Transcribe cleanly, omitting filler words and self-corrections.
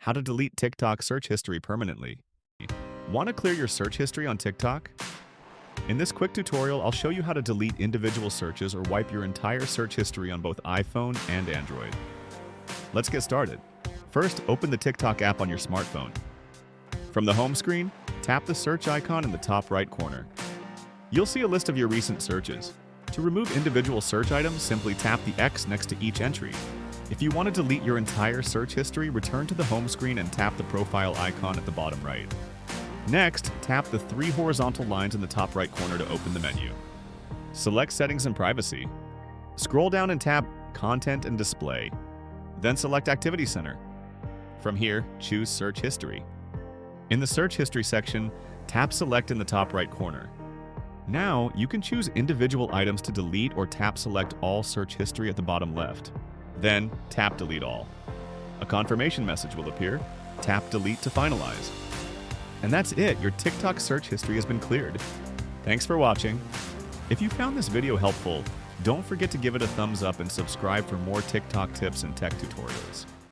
How to delete TikTok search history permanently. Want to clear your search history on TikTok? In this quick tutorial, I'll show you how to delete individual searches or wipe your entire search history on both iPhone and Android. Let's get started. First, open the TikTok app on your smartphone. From the home screen, tap the search icon in the top right corner. You'll see a list of your recent searches. To remove individual search items, simply tap the X next to each entry. If you want to delete your entire search history, return to the home screen and tap the profile icon at the bottom right. Next, tap the three horizontal lines in the top right corner to open the menu. Select Settings and Privacy. Scroll down and tap Content and Display. Then select Activity Center. From here, choose Search History. In the Search History section, tap Select in the top right corner. Now, you can choose individual items to delete or tap Select All Search History at the bottom left. Then, tap Delete All. A confirmation message will appear. Tap Delete to finalize. And that's it, your TikTok search history has been cleared. Thanks for watching. If you found this video helpful, don't forget to give it a thumbs up and subscribe for more TikTok tips and tech tutorials.